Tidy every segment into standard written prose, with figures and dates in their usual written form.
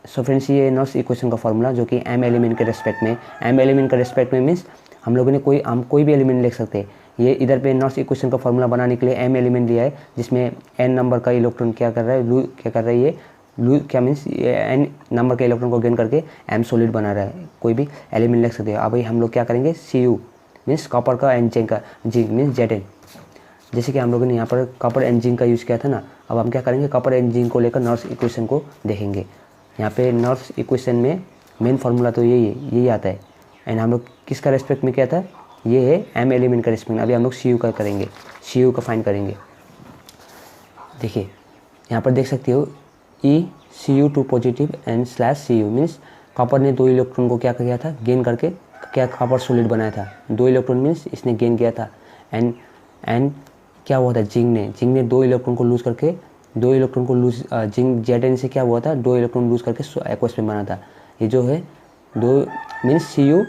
So friends ये knots equation का formula जो कि एम एलिमेंट के रेस्पेक्ट में, एम एलिमेंट के रेस्पेक्ट में मीन्स हम लोगों ने कोई भी एलिमेंट लिख सकते हैं। ये इधर पे नॉट्स इक्वेशन का फॉर्मूला बनाने के लिए एम एलिमेंट दिया है, जिसमें एन नंबर का इलेक्ट्रॉन क्या कर रहा है, क्या कर रहा है, ये क्या मीन्स एन नंबर के इलेक्ट्रॉन को गेन करके एम सॉलिड बना रहा है। कोई भी एलिमेंट लिख सकते हैं। अब हम लोग क्या करेंगे, Cu मीन्स कॉपर का एंड जिंक का, जिंक मीन्स Zn, जैसे कि हम लोगों ने यहाँ पर कॉपर एंड जिंक का यूज़ किया था ना। अब हम क्या करेंगे, कॉपर एंड जिंक को लेकर नॉट्स इक्वेशन को देखेंगे। यहाँ पे नॉट्स इक्वेशन में मेन फार्मूला तो यही आता है। एंड हम लोग किसका रेस्पेक्ट में किया था, ये है एम एलिमेंट का रेस्पेक्ट में। अभी हम लोग Cu का करेंगे, Cu का फाइंड करेंगे। देखिए यहाँ पर देख सकते हो ECU2 positive and /Cu means copper ने 2 इलेक्ट्रॉन को क्या किया था, गेन करके क्या कॉपर सॉलिड बनाया था। 2 इलेक्ट्रॉन मीन्स इसने गेन किया था। एंड क्या हुआ था, जिंक ने 2 इलेक्ट्रॉन को लूज़ करके, 2 इलेक्ट्रॉन को लूज जिंक Zn से क्या हुआ था, 2 इलेक्ट्रॉन लूज़ करके एक्वस में बना था। ये जो है 2 means Cu2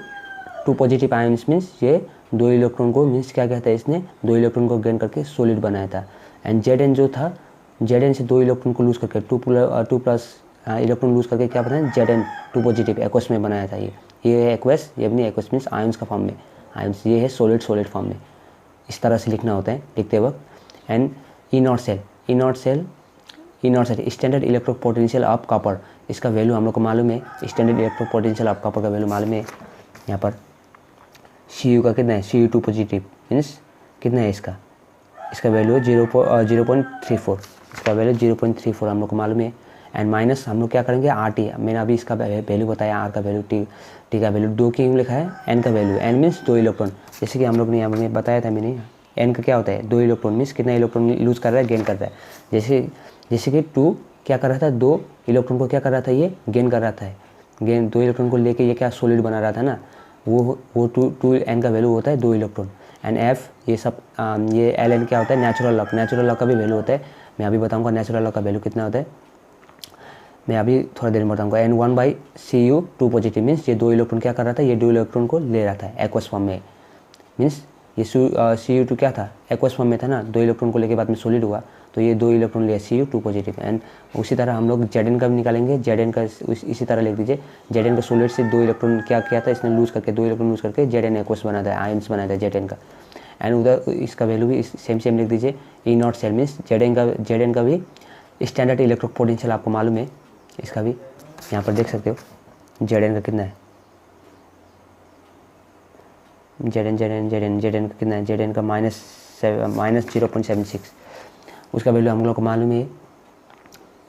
positive ions means ये 2 इलेक्ट्रॉन को मीन्स क्या कहता है, इसने 2 इलेक्ट्रॉन को गेन करके सॉलिड बनाया था। एंड Zn जो था, Zn से 2 इलेक्ट्रॉन को लूज़ करके 2 प्लस इलेक्ट्रॉन लूज़ करके क्या बनाया, Zn2 पॉजिटिव एक्वस में बनाया था। ये है एक्वस, ये भी नहीं एक्वस मीन्स आयन्स का फॉर्म में, आयन्स ये है सॉलिड फॉर्म में। इस तरह से लिखना होता है लिखते वक्त। And E naught cell standard electric potential of copper, इसका वैल्यू हम लोग को मालूम है। Standard electric potential of copper का वैल्यू मालूम है। यहाँ पर Cu का कितना है, Cu2 पॉजिटिव मीन्स कितना है, इसका वैल्यू 0.34, इसका वैल्यू 0.34 हम लोग को मालूम है। एंड माइनस हम लोग क्या करेंगे, RT, मैंने अभी इसका वैल्यू बताया, R का वैल्यू, T का वैल्यू, 2 क्यों लिखा है, N का वैल्यू, N मीन्स 2 इलेक्ट्रॉन, जैसे कि हम लोग ने यहाँ पर बताया था मैंने। N का क्या होता है, 2 इलेक्ट्रॉन मीन्स कितना इलेक्ट्रॉन लूज़ कर रहा है, गेन कर रहा है। जैसे कि 2 क्या कर रहा था, 2 इलेक्ट्रॉन को क्या कर रहा था, ये गेन कर रहा था। गेन 2 इलेक्ट्रॉन को लेके ये क्या सॉलिड बना रहा था ना, वो 2 N का वैल्यू होता है 2 इलेक्ट्रॉन। एंड F ये सब ये Ln क्या होता है, नेचुरल लॉ का भी वैल्यू होता है। मैं अभी बताऊंगा नेचुरल लॉ का वैल्यू कितना होता है, मैं अभी थोड़ा देर में बताऊंगा। एंड 1/Cu2 पॉजिटिव मीन्स ये 2 इलेक्ट्रॉन क्या कर रहा था, ये 2 इलेक्ट्रॉन को ले रहा था एक्वस फॉर्म में। मीन्स ये Cu2 क्या था, एक्वस फॉर्म में था ना, 2 इलेक्ट्रॉन को लेके बाद में सॉलिड हुआ, तो ये 2 इलेक्ट्रॉन लिया Cu2 पॉजिटिव। एंड उसी तरह हम लोग Zn का भी निकालेंगे। Zn का इसी तरह लिख दीजिए। Zn का सॉलिड से 2 इलेक्ट्रॉन क्या किया था, इसने लूज़ करके 2 इलेक्ट्रॉन लूज़ करके Zn एक्वस बना था, आयन्स बनाया था Zn का। एंड उधर इसका वैल्यू भी सेम लिख दीजिए। ई नॉट सेल मीन्स Zn का भी स्टैंडर्ड इलेक्ट्रिक पोटेंशियल आपको मालूम है, इसका भी यहाँ पर देख सकते हो। Zn का कितना है, Zn का कितना है, Zn का -0.76, उसका वैल्यू हम लोग को मालूम है,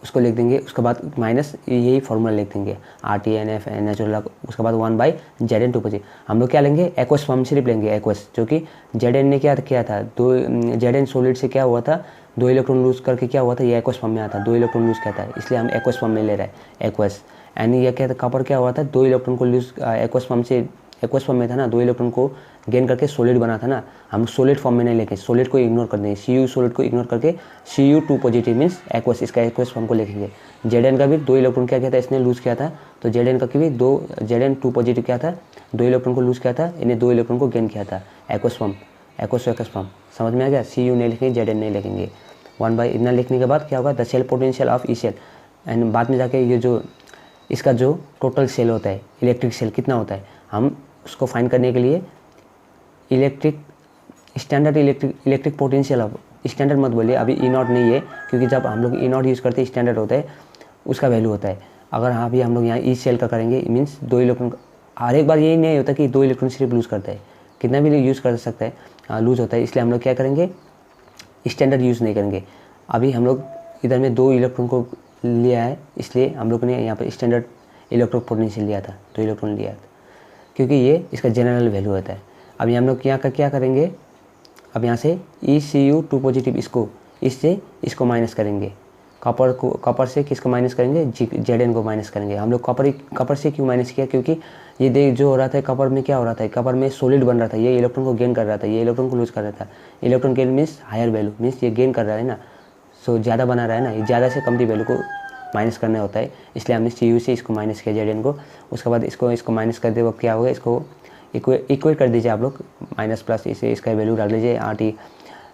उसको लिख देंगे। उसके बाद माइनस यही फॉर्मूला लिख देंगे, RTNF नेचुरल, उसके बाद 1/Zn2 पॉजिटिव। हम लोग क्या लेंगे, एक्वस फॉर्म सिर्फ लेंगे, एक्वस, जो कि Zn ने क्या किया था, 2 Zn सॉलिड से क्या हुआ था, 2 इलेक्ट्रॉन लूज़ करके क्या हुआ था, ये एक्वस फॉर्म में आता, 2 इलेक्ट्रॉन लूज़ किया था, इसलिए हम एक्वस फॉर्म में ले रहे हैं एक्वस। एंड ये क्या था, कॉपर क्या हुआ था, 2 इलेक्ट्रॉन को लूज़ एक्वस फॉर्म में था ना, 2 इलेक्ट्रॉन को गेन करके सॉलिड बना था ना। हम सॉलिड फॉर्म में नहीं लेके सॉलिड को इग्नोर कर देंगे, Cu सॉलिड को इग्नोर करके Cu2 पॉजिटिव मीन्स एक्वस, इसका एक्वस फॉर्म को लिखेंगे। Zn का भी 2 इलेक्ट्रॉन क्या किया था, इसने लूज़ किया था, तो Zn का भी Zn2 पॉजिटिव क्या था, 2 इलेक्ट्रॉन को लूज़ किया था, इन्हें 2 इलेक्ट्रॉन को गेन किया था, एक्वस फॉर्म, एक्वस फॉर्म समझ में आ गया। Cu नहीं लिखेंगे, Zn नहीं लिखेंगे। 1/, इतना लिखने के बाद क्या होगा, the cell potential of E cell. And बाद में जाके ये जो इसका जो टोटल सेल होता है, इलेक्ट्रिक सेल कितना होता है, हम उसको फाइंड करने के लिए standard electric potential of, standard मत बोलिए अभी, ई नॉट नहीं है, क्योंकि जब हम लोग ई नॉट यूज़ करते हैं स्टैंडर्ड होता है, उसका वैल्यू होता है। अगर अभी हम लोग यहाँ ई सेल का करेंगे मीन्स 2 इलेक्ट्रॉन, हर एक बार यही नहीं होता कि 2 इलेक्ट्रॉन सिर्फ लूज़ करता है, कितना भी यूज़ कर सकता है, लूज़ होता है, इसलिए हम लोग क्या करेंगे, स्टैंडर्ड यूज़ नहीं करेंगे। अभी हम लोग इधर में 2 इलेक्ट्रॉन को लिया है, इसलिए हम लोग ने यहाँ पर स्टैंडर्ड इलेक्ट्रिक पोटेंशियल लिया था, 2 इलेक्ट्रॉन लिया था, क्योंकि ये इसका जनरल वैल्यू होता है। अभी हम लोग यहाँ का क्या करेंगे, अब यहाँ से ECU2 पॉजिटिव इसको माइनस करेंगे, कॉपर से किसको माइनस करेंगे, Zn को माइनस करेंगे। हम लोग कॉपर से क्यों माइनस किया, क्योंकि ये देख जो हो रहा था, कॉपर में क्या हो रहा था, कॉपर में सॉलिड बन रहा था, ये इलेक्ट्रॉन को गेन कर रहा था, ये इलेक्ट्रॉन को लूज़ कर रहा था। Electron gain means higher value, means ये गेन कर रहा है ना, सो ज़्यादा बना रहा है ना, ये ज़्यादा से कम की वैल्यू को माइनस करना होता है, इसलिए हमने Cu से इसको माइनस किया Zn को। उसके बाद इसको माइनस करते वक्त क्या होगा, इसको इक्वेट कर दीजिए आप लोग, माइनस प्लस इसे इसका वैल्यू डाल दीजिए, RT,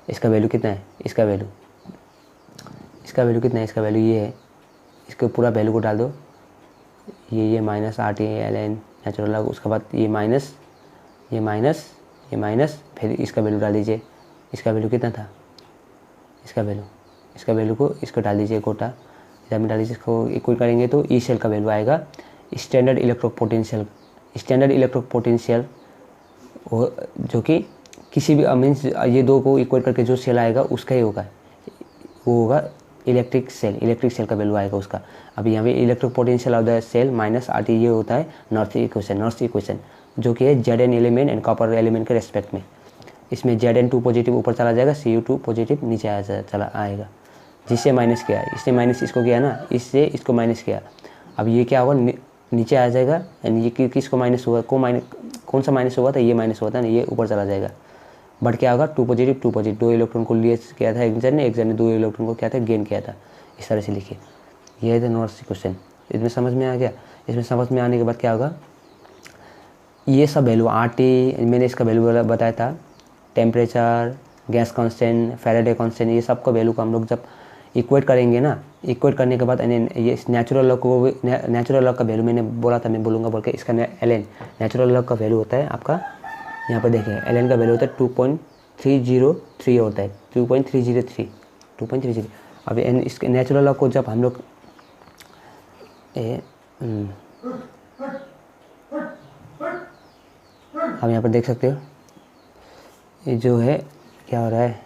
इसका वैल्यू कितना है, इसका वैल्यू कितना है, इसका वैल्यू ये है, इसके पूरा वैल्यू को डाल दो, ये minus R T L N natural log, उसके बाद ये माइनस, ये माइनस, ये माइनस, फिर इसका वैल्यू डाल दीजिए। इसका वैल्यू कितना था, इसका वैल्यू को इसको डाल दीजिए कोटा, इधर में डाल दीजिए। इसको इक्वल करेंगे तो ई सेल का वैल्यू आएगा standard electric potential. Standard electric potential जो कि किसी भी मीन्स ये दो को इक्वल करके जो सेल आएगा उसका ही होगा, वो होगा इलेक्ट्रिक सेल का वैल्यू आएगा उसका। अभी यहाँ पे electric potential of the cell minus R T, ये होता है नॉर्थ इक्वेशन जो कि है Z N element and copper element के रेस्पेक्ट में। इसमें जेड एन 2 पॉजिटिव ऊपर चला जाएगा, Cu2 पॉजिटिव नीचे आएगा, जिससे माइनस किया, इससे माइनस इसको किया ना, इससे इसको माइनस किया। अब ये क्या होगा, नीचे आ जाएगा, एंड ये किसको माइनस हुआ, कौन सा माइनस हुआ था, ये माइनस हुआ था ना, ये ऊपर चला जाएगा। बट क्या होगा, 2 पॉजिटिव, 2 इलेक्ट्रॉन को लिए किया था एक जन ने 2 इलेक्ट्रॉन को क्या था गेन किया था। इस तरह से लिखिए, ये है नॉर्थ इक्वेशन। इसमें समझ में आ गया। इसमें समझ में आने के बाद क्या होगा, ये सब वैल्यू आर टी मैंने इसका वैल्यू बताया था, temperature, gas constant, Faraday constant, ये सब का वैल्यू को हम लोग जब इक्वेट करेंगे ना, इक्वेट करने के बाद ये नेचुरल लॉग को, नेचुरल लॉग का वैल्यू मैंने बोला था, मैं बोलूँगा बोल के, इसका एल एन नेचुरल लॉग का वैल्यू होता है आपका, यहाँ पर देखिए एल एन का वैल्यू होता है 2.303 होता है, 2.303। अब इसके नेचुरल लॉग को जब हम लोग हम यहाँ पर देख सकते हो, ये जो है क्या हो रहा है,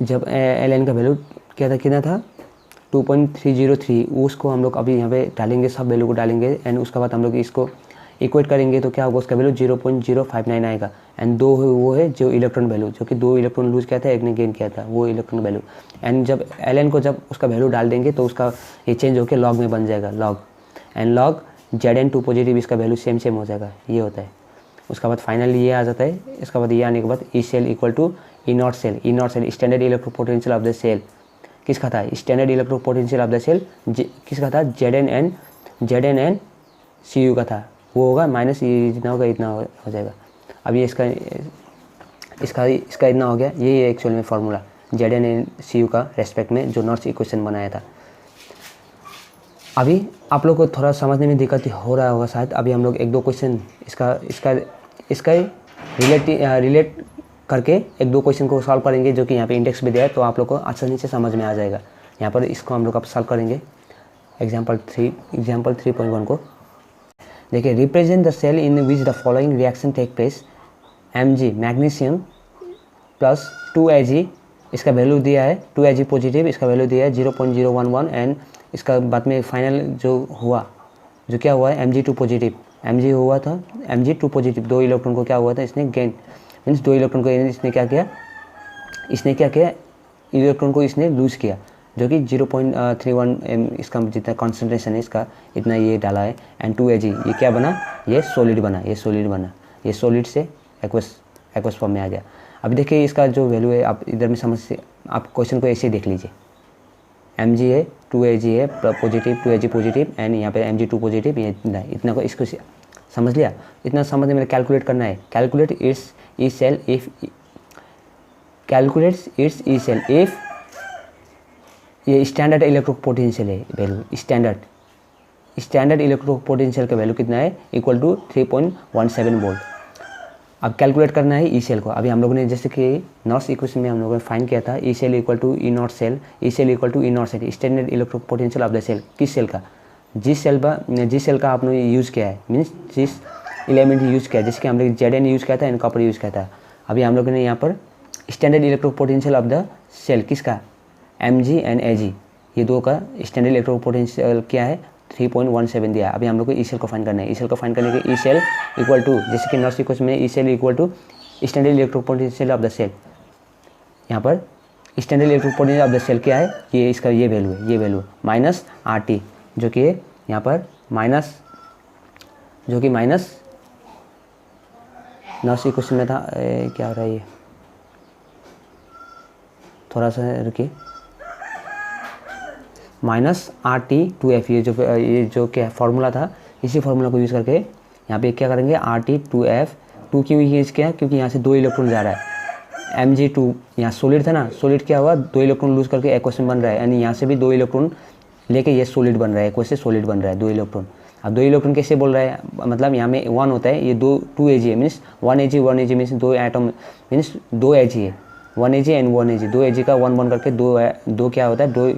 जब एल एन का वैल्यू क्या था, कितना था 2.303, उसको हम लोग अभी यहाँ पे डालेंगे, सब वैल्यू को डालेंगे, एंड उसके बाद हम लोग इसको इक्वेट करेंगे तो क्या होगा, उसका वैल्यू 0.059 आएगा। एंड दो वो है जो इलेक्ट्रॉन वैल्यू, जो कि 2 इलेक्ट्रॉन लूज किया था, एक ने गेन किया था, वो इलेक्ट्रॉन वैल्यू। एंड जब एल एन को जब उसका वैल्यू डाल देंगे तो उसका ये चेंज होकर लॉग में बन जाएगा, log, and log Z N 2 positive, इसका वैल्यू सेम हो जाएगा, ये होता है। उसके बाद फाइनली ये आ जाता है। इसके बाद ये आने के बाद E cell equal to E naught cell, standard electric potential of the cell किसका था, standard electric potential of the cell किसका था, Z N N C U का था, वो होगा माइनस ये जितना होगा इतना हो जाएगा। अब ये इसका इतना हो गया, ये एक्चुअल में formula Z N C U का रेस्पेक्ट में जो नॉर्थ इक्वेशन बनाया था। अभी आप लोग को थोड़ा समझने में दिक्कत हो रहा होगा शायद। अभी हम लोग एक दो क्वेश्चन इसका रिलेट करके एक दो क्वेश्चन को सॉल्व करेंगे, जो कि यहाँ पे इंडेक्स भी दिया है, तो आप लोग को आसानी से समझ में आ जाएगा। यहाँ पर इसको हम लोग अब सॉल्व करेंगे। एग्जाम्पल 3.1 को देखिए, represent the cell in which the following reaction take place, Mg magnesium plus 2Ag, इसका वैल्यू दिया है 2Ag पॉजिटिव, इसका वैल्यू दिया है 0.011, एंड इसका बाद में फाइनल जो हुआ, जो क्या हुआ है Mg2 पॉजिटिव, Mg हुआ था Mg2 पॉजिटिव, 2 इलेक्ट्रॉन को क्या हुआ था, इसने गेन, मीन्स 2 इलेक्ट्रॉन को इसने क्या किया, इलेक्ट्रॉन को इसने लूज किया, जो कि 0.31 इसका जितना कॉन्सेंट्रेशन है इसका इतना ये डाला है। एंड 2Ag ये क्या बना, ये सॉलिड बना, ये सॉलिड से एक्वस फॉर्म में आ गया। अभी देखिए इसका जो वैल्यू है, आप इधर में समझ से आप क्वेश्चन को ऐसे देख लीजिए, Mg है 2Ag है पॉजिटिव, 2Ag पॉजिटिव, एंड यहाँ पे Mg2 पॉजिटिव, ये इतना को इसको समझ लिया। इतना समझने में कैलकुलेट करना है, calculate its E cell if ये स्टैंडर्ड इलेक्ट्रिक पोटेंशियल है वैल्यू, स्टैंडर्ड इलेक्ट्रिक पोटेंशियल का वैल्यू कितना है, इक्वल टू 3.17 वोल्ट। अब कैलकुलेट करना है ई सेल को। अभी हम लोगों ने जैसे कि नॉर्थ इक्वेशन में हम लोगों ने फाइंड किया था, E cell equal to E naught cell, standard electric potential of the cell, किस सेल का, जिस सेल का आपने यूज़ किया है, मीन्स जिस एलिमेंट यूज़ किया है, जैसे कि हम लोग जेड एन यूज़ किया था एंड कॉपर यूज़ किया था। अभी हम लोगों ने यहाँ पर standard electric potential of the cell किसका, Mg एंड Ag, ये दो का स्टैंडर्ड इलेक्ट्रिक पोटेंशियल क्या है, 3.17 दिया। अभी हम लोग को ई सेल को फाइंड करना है। ई सेल को फाइंड करने के ई सेल इक्वल टू, जैसे कि नॉर्थ इक्वेशन में E cell equal to standard electric potential of the cell, यहाँ पर standard electric potential of the cell क्या है, ये इसका ये वैल्यू माइनस RT, जो कि यहाँ पर माइनस, जो कि माइनस नॉर्थ इक्वेशन में था, क्या हो रहा है ये, थोड़ा सा रुकिए, माइनस RT2F, ये जो क्या फार्मूला था, इसी फार्मूला को यूज़ करके यहाँ पे क्या करेंगे, RT2F, 2 क्यों यूज़ किया, क्योंकि यहाँ से 2 इलेक्ट्रॉन जा रहा है, Mg2 यहाँ सॉलिड था ना, सॉलिड क्या हुआ, 2 इलेक्ट्रॉन लूज करके एक्वेशन बन रहा है, यानी यहाँ से भी 2 इलेक्ट्रॉन लेके ये सॉलिड बन रहा है, कोई से सॉलिड बन रहा है 2 इलेक्ट्रॉन। अब 2 इलेक्ट्रॉन कैसे बोल रहा है, मतलब यहाँ में 1 होता है, ये 2 Ag है, means 1 Ag means 2 atom means 2 Ag है, 1 Ag एंड 1 Ag, 2 Ag का 1 बन करके 2 क्या होता है, 2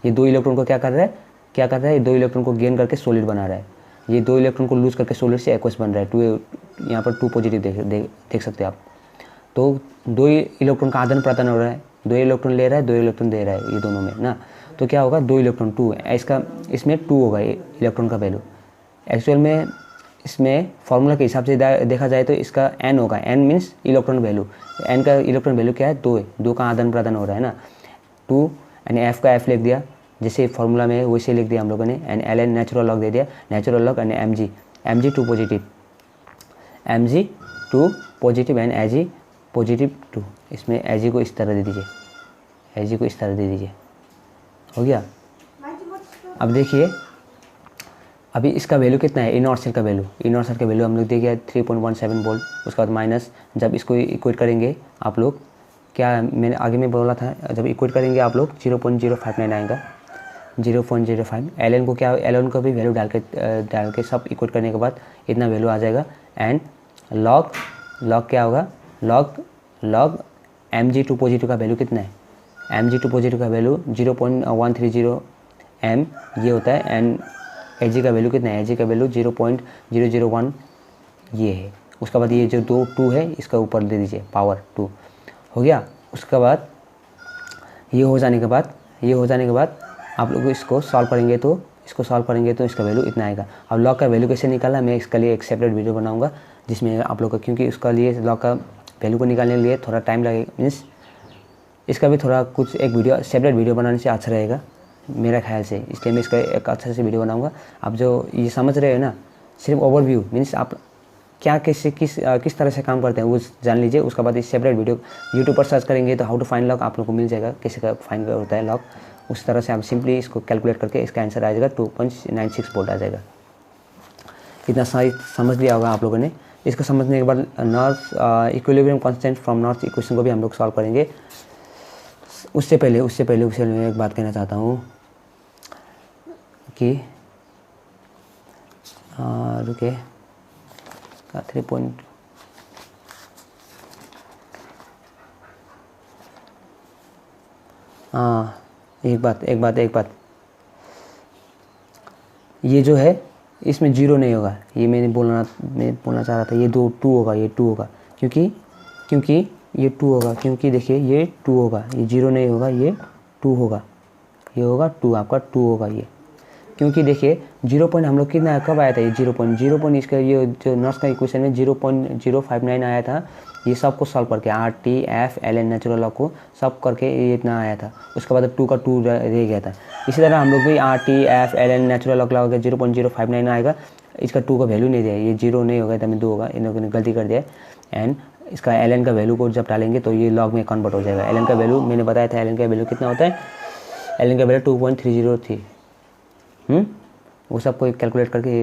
ये 2 इलेक्ट्रॉन को क्या कर रहा है, 2 इलेक्ट्रॉन को गेन करके सॉलिड बना रहा है। ये 2 इलेक्ट्रॉन को लूज करके सॉलिड से एक्वस बन रहा है, 2 यहाँ पर 2 पॉजिटिव देख सकते हैं आप। तो 2 इलेक्ट्रॉन का आदान प्रदान हो रहा है, 2 इलेक्ट्रॉन ले रहा है, 2 इलेक्ट्रॉन दे रहा है, ये दोनों में ना। तो क्या होगा, 2 इलेक्ट्रॉन 2 है, इसका इसमें 2 होगा इलेक्ट्रॉन का वैल्यू। एक्चुअल में इसमें फार्मूला के हिसाब से देखा जाए तो इसका n होगा, n means electron value, n का इलेक्ट्रॉन वैल्यू क्या है, 2 है, 2 का आदान प्रदान हो रहा है ना। 2 यानी f का f लिख दिया, जैसे फार्मूला में वैसे लिख दिया हम लोगों ने, एंड ln नेचुरल लॉग दे दिया, natural log and mg 2 positive, mg 2 positive and ag positive 2। इसमें ag को इस तरह दे दीजिए, ag को इस तरह दे दीजिए, हो गया। अब देखिए अभी इसका वैल्यू कितना है, इनऑर्ड सेल का वैल्यू हम लोग देखिए 3.17 वोल्ट। उसके बाद माइनस, जब इसको इक्वेट करेंगे आप लोग, क्या मैंने आगे में बोला था, जब इक्वेट करेंगे आप लोग 0.059 आएगा, 0.05। एल को क्या, एल को भी वैल्यू डाल के सब इक्वेट करने के बाद इतना वैल्यू आ जाएगा। एंड लॉग क्या होगा, लॉग mg2 पॉजिटिव का वैल्यू कितना है, mg2 पॉजिटिव का वैल्यू 0.130 m ये होता है। एंड ag का वैल्यू कितना है, ag का वैल्यू 0.001 ये है। उसके बाद ये जो 2 है इसका ऊपर दे दीजिए, पावर 2 हो गया। उसके बाद ये हो जाने के बाद आप लोग इसको सॉल्व करेंगे तो इसका वैल्यू इतना आएगा। अब लॉग का वैल्यू कैसे निकालना, मैं इसके लिए एक सेपरेट वीडियो बनाऊंगा जिसमें आप लोग का, क्योंकि उसका लिए लॉग का वैल्यू को निकालने के लिए थोड़ा टाइम लगेगा, मीन्स इसका भी थोड़ा कुछ एक वीडियो सेपरेट वीडियो बनाने से अच्छा रहेगा मेरा ख्याल से, इसलिए मैं इसका एक अच्छा से वीडियो बनाऊंगा। आप जो ये समझ रहे हो ना, सिर्फ ओवरव्यू मीन्स आप क्या कैसे किस तरह से काम करते हैं वो जान लीजिए। उसके बाद इस सेपरेट वीडियो यूट्यूब पर सर्च करेंगे तो हाउ टू फाइंड लॉग आप लोग को मिल जाएगा, कैसे का फाइंड होता है लॉग। उस तरह से आप सिंपली इसको कैलकुलेट करके इसका आंसर आ जाएगा 2.96 वोल्ट आ जाएगा। इतना सही समझ लिया होगा आप लोगों ने। इसको समझने के बाद north equilibrium constant from north equation को भी हम लोग सॉल्व करेंगे। उससे पहले मैं एक बात कहना चाहता हूँ कि रुके 3 पॉइंट एक बात ये जो है इसमें 0 नहीं होगा, ये मैं बोलना चाह रहा था, ये 2 होगा, ये 2 होगा क्योंकि ये 2 होगा, क्योंकि देखिए ये 2 होगा, ये 0 नहीं होगा, ये 2 होगा, ये होगा 2, आपका 2 होगा ये, क्योंकि देखिए 0 पॉइंट हम लोग कितना कब आया था, ये 0 पॉइंट इसका ये जो नॉर्थ का इक्वेशन में 0.059 आया था। ये सब को सॉल्व करके R T F L N natural log को सब करके ये इतना आया था। उसके बाद 2 का 2 रह गया था। इसी तरह हम लोग भी R T F L N natural log लगा के 0.059 आएगा। इसका 2 का वैल्यू नहीं दिया, ये 0 नहीं होगा तब 2 होगा, इन लोगों ने गलती कर दिया। एंड इसका एल एन का वैल्यू को जब डालेंगे तो ये लॉग में कन्वर्ट हो जाएगा। एल एन का वैल्यू मैंने बताया था, एल एन का वैल्यू कितना होता है, एल एन का वैल्यू 2.303 वो सबको कैलकुलेट करके